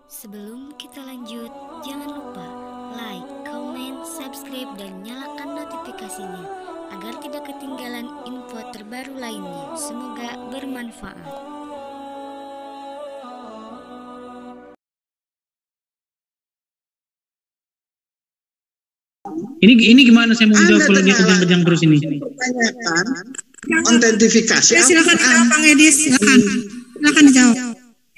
Sebelum kita lanjut, jangan lupa like, comment, subscribe, dan nyalakan notifikasinya agar tidak ketinggalan info terbaru lainnya. Semoga bermanfaat. Ini gimana saya mau jawab kalau dia kejang-kejang terus ini? Pertanyakan autentifikasi. Ya, silakan dijawab Bang Edis, silakan dijawab.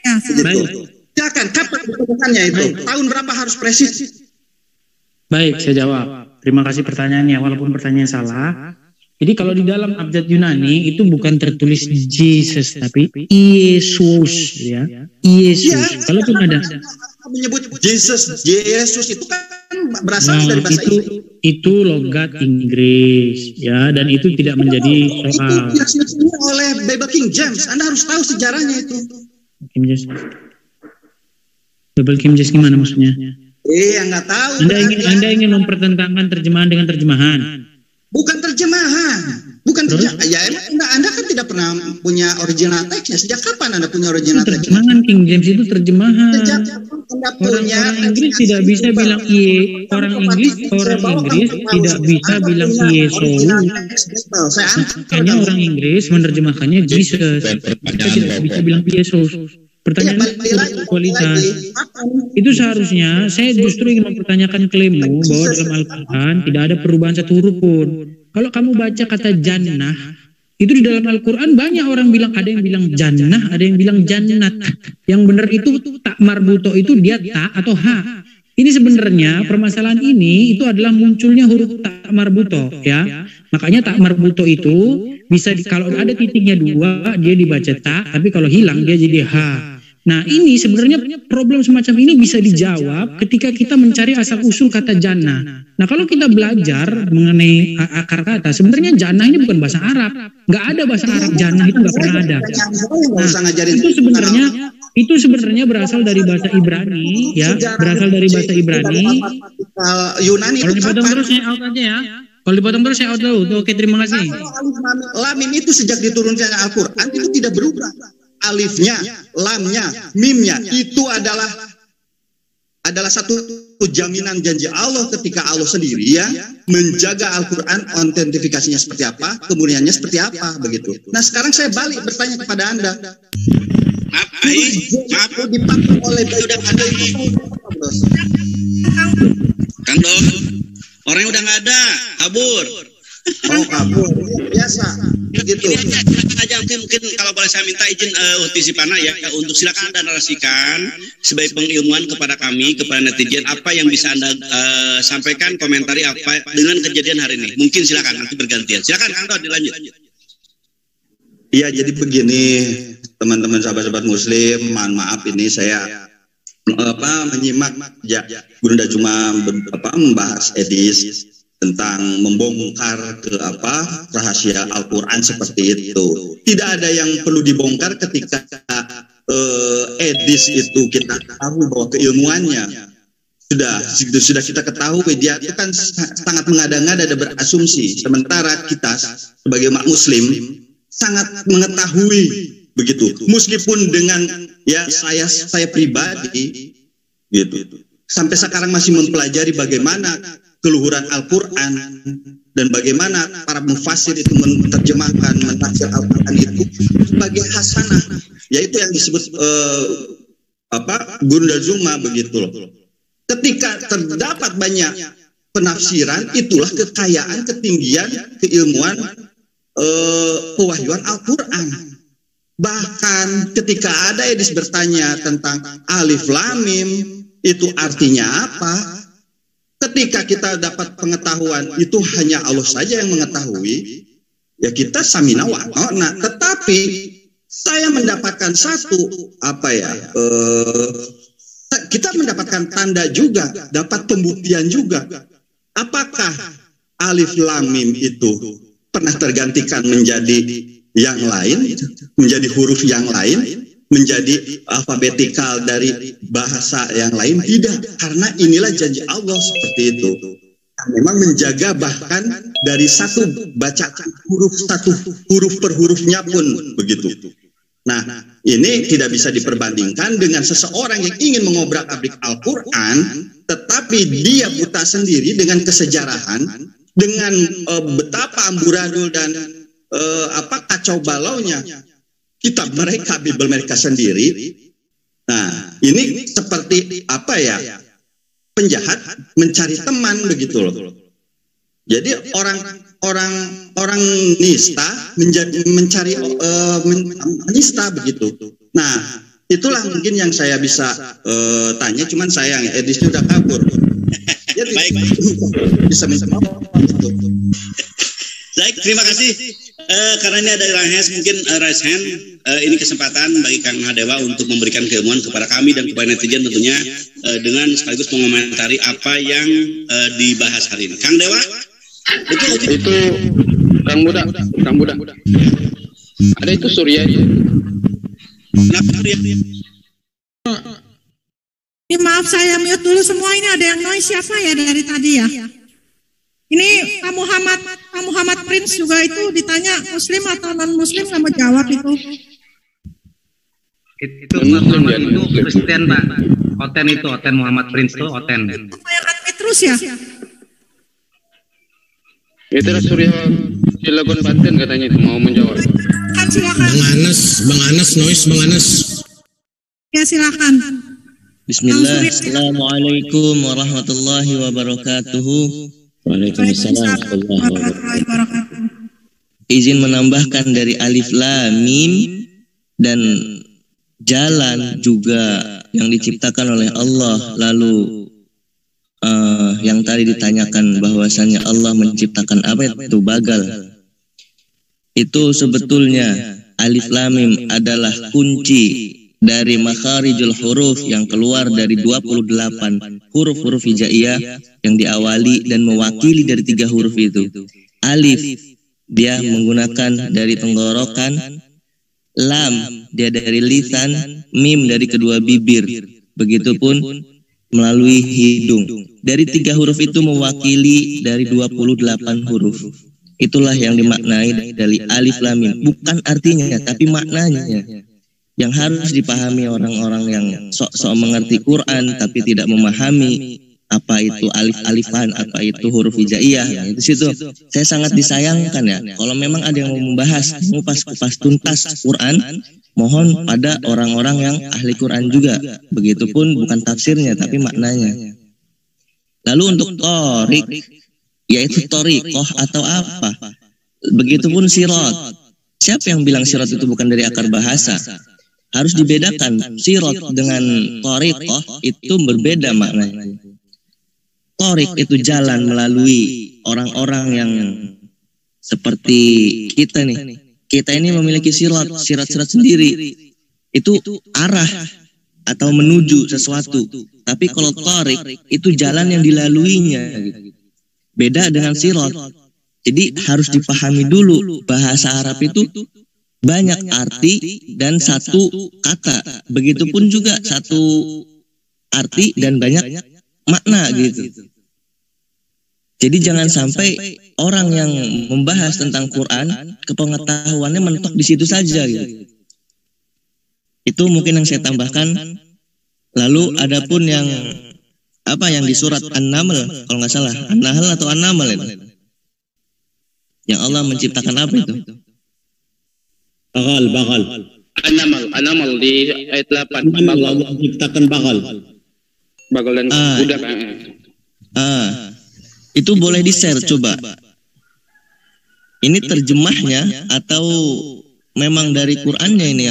Ya, Baik. Silakan, kapan ditemukannya itu? Tahun berapa harus presis? Baik, saya jawab. Terima kasih pertanyaannya, walaupun pertanyaan salah. Jadi kalau di dalam abjad Yunani itu bukan tertulis Jesus, tapi Yesus, ya. Yesus. Kalau pun ada menyebut Yesus itu kan berasal dari bahasa Inggris. Itu logat Inggris, ya, dan itu tidak menjadi soal. Itu diasumsikan oleh Bible King James. Anda harus tahu sejarahnya itu. King James. Bible King James gimana maksudnya? Nggak tahu. Anda ingin mempertentangkan terjemahan dengan terjemahan? Bukan terjemahan. Ya emang Anda kan tidak pernah punya original teksnya. Sejak kapan Anda punya original teksnya? Terjemahan King James itu terjemahan. Sejak kapan Anda punya? Orang Inggris tidak bisa bilang Orang Inggris tidak bisa bilang Yesus. Hanya orang Inggris menerjemahkannya Jesus. Kita tidak bisa bilang Yesus. Pertanyaan kualitas itu seharusnya saya justru ingin mempertanyakan klaimmu bahwa dalam Al-Quran tidak ada perubahan satu huruf pun. Kalau kamu baca kata jannah itu di dalam Al-Quran banyak orang bilang, ada yang bilang jannah, ada yang bilang jannat. Yang benar itu tak marbuto itu dia ta atau ha. Ini sebenarnya permasalahan ini itu adalah munculnya huruf tak marbuto, ya. Makanya tak marbuto itu bisa kalau ada titiknya dua dia dibaca ta, tapi kalau hilang dia jadi ha. Nah ini sebenarnya problem semacam ini bisa dijawab ketika kita mencari asal usul kata jannah. Nah kalau kita belajar mengenai akar kata, sebenarnya jannah ini bukan bahasa Arab, nggak ada bahasa Arab jannah itu nggak pernah ada. Nah, itu sebenarnya berasal dari bahasa Ibrani, ya, berasal dari bahasa Ibrani. Yunani. Kalau dipotong terus saya out aja ya. Kalau dipotong terus saya out dulu. Oke, terima kasih. Lam itu sejak diturunkannya Al-Quran itu tidak berubah. Alifnya, lamnya, mimnya itu adalah satu jaminan janji Allah ketika Allah sendiri ya menjaga Al-Quran, autentifikasinya seperti apa, kemuliaannya seperti apa, begitu. Nah sekarang saya balik bertanya kepada Anda. Maaf, dipakai oleh udah ada Kang Dong, orangnya udah nggak ada, kabur. Oh kabur, biasa. Begitu. Aja mungkin kalau boleh saya minta izin Tisipana ya untuk silakan Anda narasikan sebagai pengilmuan kepada kami, kepada netizen, apa yang bisa Anda sampaikan, komentari apa dengan kejadian hari ini. Mungkin silakan nanti bergantian. Silakan Kang Dong dilanjut. Iya, jadi begini teman-teman sahabat-sahabat Muslim, mohon maaf ini saya menyimak ya Bunda cuma membahas Edis tentang membongkar rahasia Al-Quran seperti itu. Tidak ada yang perlu dibongkar ketika Edis itu kita tahu bahwa keilmuannya sudah kita ketahui, dia itu kan sangat mengada-ngada dan berasumsi, sementara kita sebagai umat Muslim sangat mengetahui begitu. Meskipun dengan ya saya pribadi gitu sampai sekarang masih mempelajari bagaimana keluhuran Al-Quran dan bagaimana para mufasir itu menerjemahkan, mentafsir Al-Quran itu sebagai hasanah, yaitu yang disebut Bunda Zuma begitu loh. Ketika terdapat banyak penafsiran, itulah kekayaan, ketinggian, keilmuan pewahyuan Al-Quran. Bahkan ketika ada Edis bertanya tentang alif lam mim itu artinya apa, ketika kita dapat pengetahuan itu hanya Allah saja yang mengetahui, ya kita samina wa ta'na. Tetapi saya mendapatkan kita mendapatkan tanda juga, dapat pembuktian juga. Apakah alif lam mim itu pernah tergantikan menjadi yang lain, menjadi huruf yang lain, menjadi alfabetikal dari bahasa yang lain? Tidak, karena inilah janji Allah seperti itu. Memang menjaga bahkan dari satu bacaan huruf per hurufnya pun begitu. Nah, ini tidak bisa diperbandingkan dengan seseorang yang ingin mengobrak-abrik Al-Quran, tetapi dia buta sendiri dengan kesejarahan, dengan betapa amburadul dan kacau balaunya kitab mereka, Bible mereka sendiri. Nah, ini seperti penjahat mencari teman begitu loh. Jadi orang nista mencari menista begitu. Nah, itulah mungkin yang saya bisa tanya. Cuman sayang Edis sudah kabur. Ya, baik. Bisa menjawab. Baik, terima kasih. Karena ini ada raise mungkin raise hand. Ini kesempatan bagi Kang Hadewa untuk memberikan keilmuan kepada kami dan kepada netizen tentunya dengan sekaligus mengomentari apa yang dibahas hari ini. Kang Dewa. Betul. Itu Kang Budak. Ada itu Surya. Kenapa Surya? Ini maaf saya mute dulu semua, ini ada yang noise siapa ya dari tadi ya? Ini Pak Muhammad Prince juga itu ditanya Muslim atau non Muslim, nggak mau jawab itu. Itu Muhammad itu Kristen Pak. Oten Muhammad Prince itu Oten. Yang admit terus ya? Itu Surya Cilegon Banten katanya itu mau menjawab. Kan silakan. Bang Anas noise Bang Anas. Ya silakan. Bismillah. Assalamualaikum warahmatullahi wabarakatuh. Waalaikumsalam warahmatullahi wabarakatuh. Izin menambahkan dari alif lam mim dan jalan juga yang diciptakan oleh Allah. Lalu yang tadi ditanyakan bahwasannya Allah menciptakan apa itu bagal. Itu sebetulnya alif lam mim adalah kunci dari makharijul huruf yang keluar dari 28 huruf-huruf hijaiyah yang diawali dan mewakili dari 3 huruf itu. Alif dia menggunakan dari tenggorokan, lam dia dari lisan, mim dari kedua bibir. Begitupun melalui hidung. Dari 3 huruf itu mewakili dari 28 huruf. Itulah yang dimaknai dari alif lam mim. Bukan artinya, tapi maknanya. Yang harus dipahami orang-orang yang sok-sok mengerti Quran tapi tidak memahami apa itu alif-alifan, apa itu huruf hijaiyah. Nah, itu situ saya sangat disayangkan ya. Kalau memang ada yang mau membahas kupas tuntas Quran, mohon pada orang-orang yang ahli Quran juga. Begitupun bukan tafsirnya tapi maknanya. Lalu untuk torik, yaitu torikoh atau apa? Begitupun sirat. Siapa yang bilang sirat itu bukan dari akar bahasa? Harus dibedakan. Sirat dengan torikoh itu berbeda maknanya. Torik itu jalan melalui orang-orang yang seperti kita nih. Kita ini memiliki sirat sendiri. Itu arah atau menuju sesuatu. Tapi kalau torik itu jalan yang dilaluinya. Beda dengan sirat. Jadi harus dipahami dulu bahasa Arab itu banyak arti dan satu kata. Begitupun juga satu arti dan banyak makna gitu. Jadi jangan sampai orang yang membahas tentang Quran kepengetahuannya mentok di situ saja gitu. Itu mungkin yang saya tambahkan. Lalu adapun yang yang di surat An-Naml kalau nggak salah, An-Nahl atau An-Naml itu. Yang Allah menciptakan apa itu? Bagal. An-Naml di ayat 8. Allah menciptakan bagal. Bagal dan budak. Itu boleh di-share coba. Ini terjemahnya atau memang dari Qur'annya ini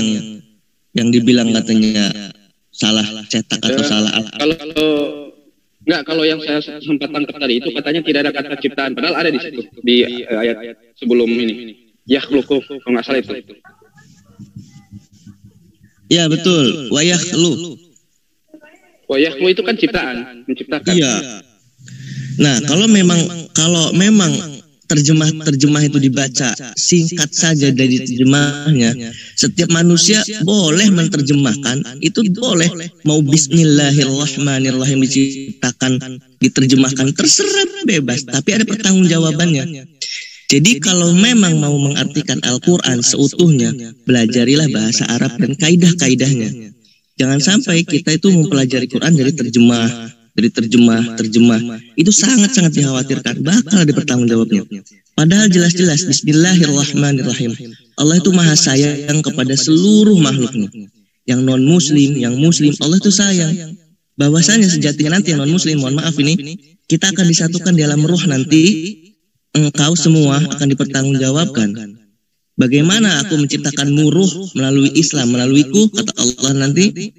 yang dibilang katanya salah cetak atau salah kalau yang saya sempat tangkap tadi itu katanya tidak ada kata ciptaan, padahal ada di situ di ayat sebelum ini. Yakhluqu, kalau nggak salah itu. Ya betul, wa yakhlu. Wa yakhlu itu kan ciptaan, menciptakan. Iya. Nah, kalau memang terjemah itu dibaca singkat saja dari terjemahnya, setiap manusia boleh menerjemahkan, itu boleh. Mau bismillahirrahmanirrahim diterjemahkan terserah, bebas, tapi ada pertanggungjawabannya. Jadi kalau memang mau mengartikan Al-Quran seutuhnya, belajarilah bahasa Arab dan kaidah-kaidahnya. Jangan sampai kita itu mempelajari Quran dari terjemah. Itu sangat-sangat dikhawatirkan, bakal ada pertanggungjawabnya. Padahal jelas-jelas Bismillahirrahmanirrahim. Allah itu maha sayang kepada seluruh makhluknya. Yang non-muslim, yang muslim, Allah itu sayang. Bahwasanya sejatinya nanti yang non-muslim, mohon maaf ini, kita akan disatukan di alam ruh nanti. Engkau semua akan dipertanggungjawabkan. Bagaimana aku menciptakanmu ruh melalui Islam, melaluiku, kata Allah nanti.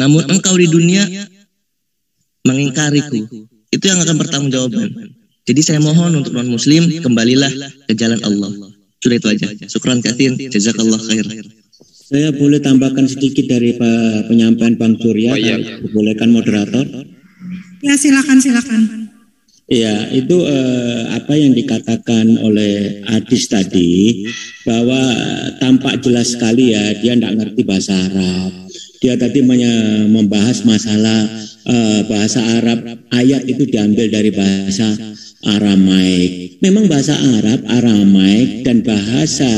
Namun engkau di dunia mengingkariku. Itu yang akan bertanggungjawabkan. Jadi saya mohon untuk non-muslim, kembalilah ke jalan Allah. Sudah itu aja. Syukran katsir, jazakallah khair. Saya boleh tambahkan sedikit dari penyampaian Bang Surya, bolehkan moderator? Ya, silakan. Ya, itu apa yang dikatakan oleh Adis tadi, bahwa tampak jelas sekali ya, dia tidak ngerti bahasa Arab. Dia tadi membahas masalah bahasa Arab, ayat itu diambil dari bahasa Aramaik. Memang bahasa Arab, Aramaik, dan bahasa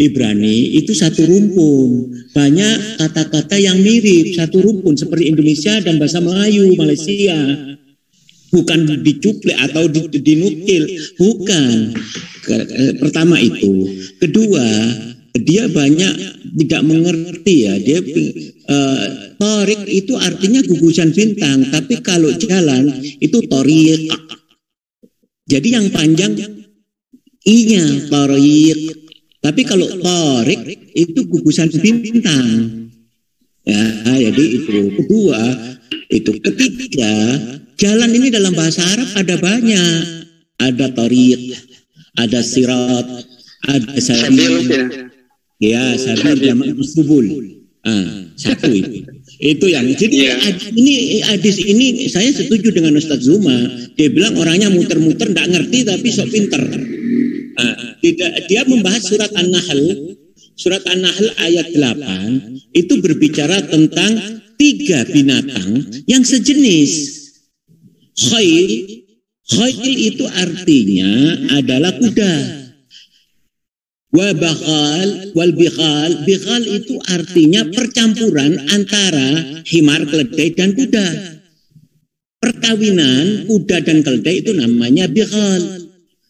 Ibrani itu satu rumpun. Banyak kata-kata yang mirip, satu rumpun, seperti Indonesia dan bahasa Melayu, Malaysia. Bukan dicuplik atau dinukil, bukan. Pertama itu. Kedua, dia banyak tidak mengerti ya. Dia torik itu artinya gugusan bintang, tapi kalau jalan itu torik. Jadi yang panjang i-nya torik. Tapi kalau torik itu gugusan bintang. Ya, jadi itu. Kedua, itu. Ketiga, jalan ini dalam bahasa Arab ada banyak. Ada tariq, ada sirat, ada sabil. Ya, sabil jamak subul. Satu itu. Itu yang. Jadi ini hadis ini saya setuju dengan Ustaz Zuma. Dia bilang orangnya muter-muter enggak ngerti tapi sok pinter. Dia membahas surat An-Nahl. Surat An-Nahl ayat 8 itu berbicara tentang 3 binatang yang sejenis. Khail itu artinya adalah kuda. Wa bakhal wal bikhal. Bikhal itu artinya percampuran antara himar, keledai dan kuda. Perkawinan kuda dan keledai itu namanya bikhal.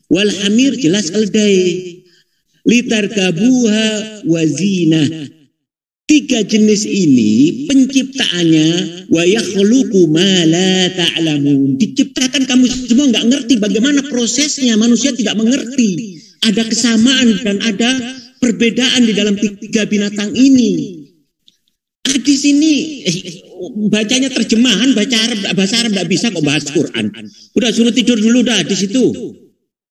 Wal hamir jelas keledai. Litarkabuha wazina. 3 jenis ini penciptaannya wa yakhluqu ma la ta'lamun. Diciptakan kamu semua nggak ngerti bagaimana prosesnya, manusia tidak mengerti. Ada kesamaan dan ada perbedaan di dalam 3 binatang ini. Di sini bacanya terjemahan, bahasa Arab nggak bisa kok bahas Quran. Udah suruh tidur dulu dah di situ.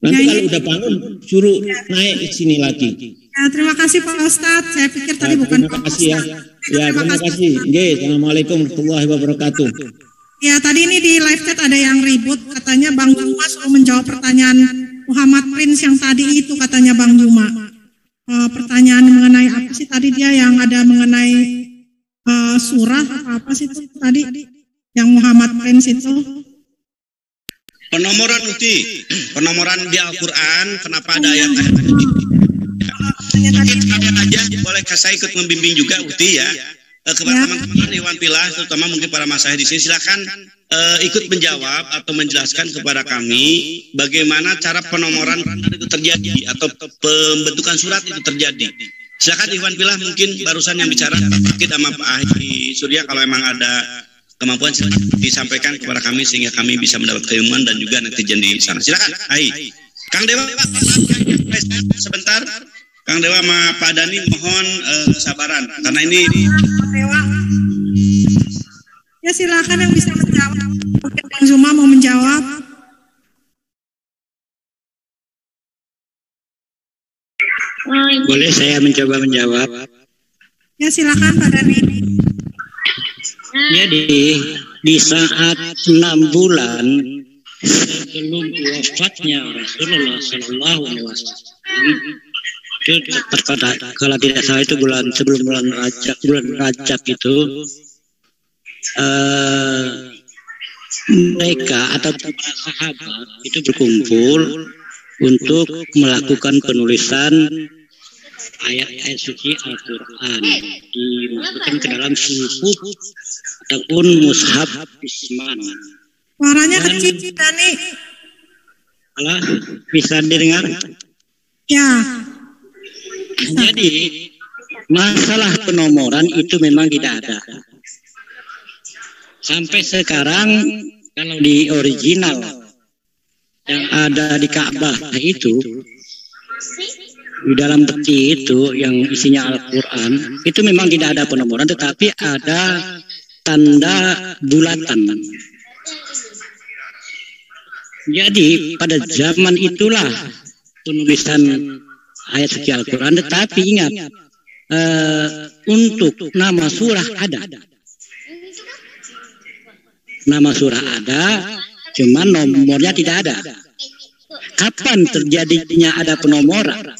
Nanti kalau udah bangun suruh naik ke sini lagi. Ya, terima kasih Pak Ustadz. Saya pikir tadi bukan Pak Ustadz. Ya, terima kasih. Assalamualaikum warahmatullahi wabarakatuh. Ya, tadi ini di live chat ada yang ribut, katanya Bang Juma suruh menjawab pertanyaan Muhammad Prince yang tadi itu, katanya Bang Juma. Pertanyaan mengenai apa sih tadi dia yang ada mengenai surah apa sih itu tadi yang Muhammad Prince itu? Penomoran penomoran di Al-Quran, kenapa ada ayat-ayat tadi? Mungkin aja boleh saya ikut membimbing juga Uti ya. Kepada teman-teman Iwan Pilah, terutama mungkin para masyayikh di sini, silakan ikut menjawab atau menjelaskan kepada kami bagaimana cara penomoran itu terjadi atau pembentukan surat itu terjadi. Silakan Iwan Pilah, mungkin barusan yang bicara Pak Fakid sama Pak Ahli Surya, kalau memang ada kemampuan silakan disampaikan kepada kami sehingga kami bisa mendapat keilmuan dan juga netizen di sana. Silakan. Kang Dewa, sebentar. Kang Dewa sama Pak Dani mohon kesabaran karena ini. Dewa. Ya silakan yang bisa menjawab. Mungkin Bang Zuma mau menjawab. Boleh saya mencoba menjawab? Ya silakan Pak Dani. Jadi di saat 6 bulan sebelum wafatnya Rasulullah Sallallahu Alaihi Wasallam, itu kalau tidak salah itu sebelum bulan Rajab itu mereka atau para sahabat itu berkumpul untuk melakukan penulisan ayat-ayat suci Al-Quran, dimasukkan ke dalam suhuf ataupun mushaf Bisman. Suaranya kecil, Dani. Halo, bisa didengar? Ya. Jadi masalah penomoran itu memang tidak ada. Sampai sekarang kalau di original yang ada di Ka'bah itu, di dalam peti itu yang isinya Al-Quran, itu memang tidak ada penomoran, tetapi ada tanda bulatan. Jadi pada zaman itulah penulisan ayat suci Al-Quran, tetapi ingat, untuk nama surah ada. Nama surah ada, cuman nomornya tidak ada. Kapan terjadinya ada penomoran?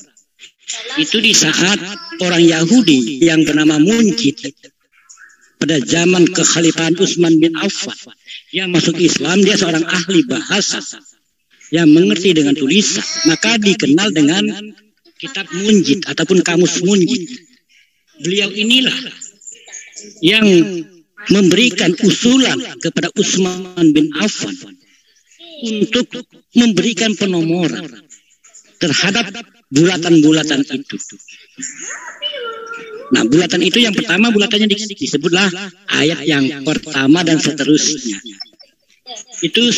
Itu di saat orang Yahudi yang bernama Munjid pada zaman kekhalifahan Utsman bin Affan, yang masuk Islam, dia seorang ahli bahasa yang mengerti dengan tulisan, maka dikenal dengan kitab Munjid ataupun kamus Munjid. Beliau inilah yang memberikan usulan kepada Utsman bin Affan untuk memberikan penomoran terhadap bulatan-bulatan itu. Nah, bulatan itu yang pertama, bulatannya disebutlah ayat yang pertama dan seterusnya. Itu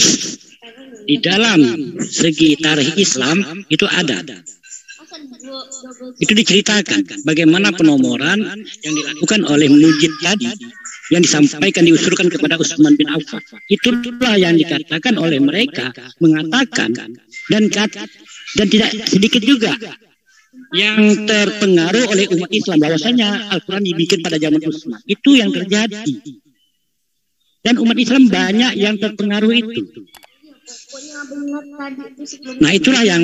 di dalam segi tarikh Islam itu ada. Itu diceritakan bagaimana penomoran yang dilakukan oleh Munjid tadi, yang disampaikan, diusulkan kepada Utsman bin Affan. Itulah yang dikatakan oleh mereka, mengatakan dan tidak sedikit juga yang terpengaruh oleh umat Islam bahwasanya Al-Quran dibikin pada zaman Utsman. Itu yang terjadi. Dan umat Islam banyak yang terpengaruh itu. Nah, itulah yang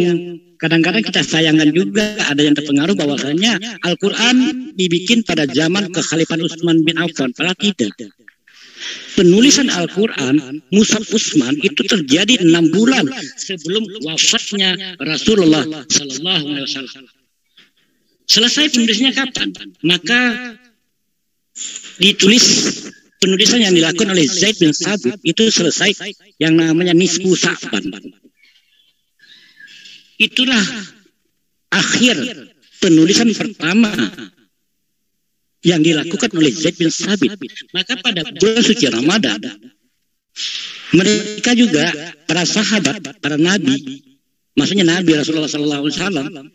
kadang-kadang kita sayangkan juga, ada yang terpengaruh bahwasanya Al-Quran dibikin pada zaman kekhalifahan Utsman bin Affan. Padahal tidak. Penulisan Al-Quran, Mushaf Utsman itu terjadi 6 bulan sebelum wafatnya Rasulullah Sallallahu Alaihi Wasallam. Selesai penulisannya kapan? Maka ditulis, penulisan yang dilakukan oleh Zaid bin Sabit itu selesai yang namanya Nisfu Sa'ban. Itulah akhir penulisan pertama yang dilakukan oleh Zaid bin Sabit. Maka pada bulan suci Ramadan, mereka juga, para sahabat, para nabi, maksudnya Nabi Rasulullah SAW,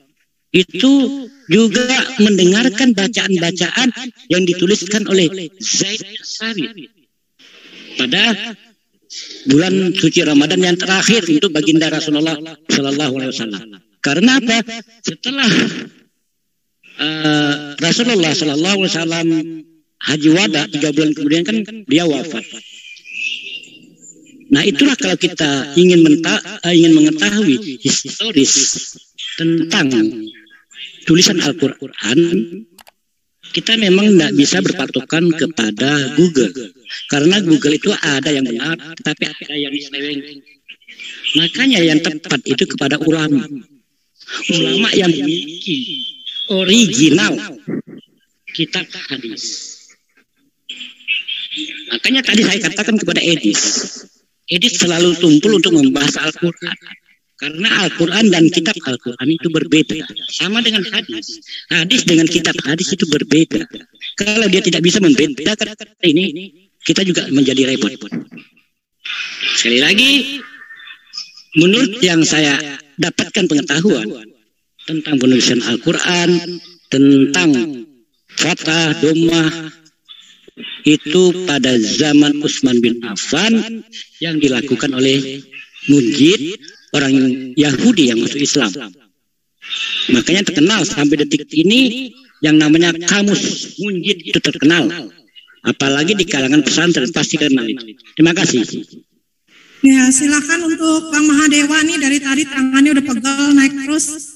itu juga mendengarkan bacaan-bacaan yang dituliskan oleh Zaid bin Sabit pada bulan suci Ramadan yang terakhir untuk baginda Rasulullah SAW. Karena apa? Setelah Rasulullah SAW haji wada 3 bulan kemudian kan dia wafat. Nah, itulah kalau kita ingin mengetahui historis tentang tulisan Al-Quran, kita memang tidak bisa berpatokan kepada Google, karena Google itu ada yang benar, tapi ada yang diseleweng. Makanya yang tepat itu kepada ulama yang memiliki original kitab hadis. Makanya tadi saya katakan kepada Edis selalu tumpul untuk membahas Al-Quran. Karena Al-Quran dan kitab Al-Quran itu berbeda. Sama dengan hadis. Hadis dengan kitab hadis itu berbeda. Kalau dia tidak bisa membedakan ini, kita juga menjadi repot. Sekali lagi, menurut yang saya dapatkan pengetahuan tentang penulisan Al-Quran, tentang Fathah, Dhammah, itu pada zaman Utsman bin Affan yang dilakukan oleh Munjid, orang Yahudi yang masuk Islam. Makanya terkenal sampai detik ini yang namanya kamus Munjid itu terkenal. Apalagi di kalangan pesantren pasti kenal itu. Terima kasih. Ya, silakan untuk Bang Mahadewa nih, dari tadi tangannya udah pegel naik terus.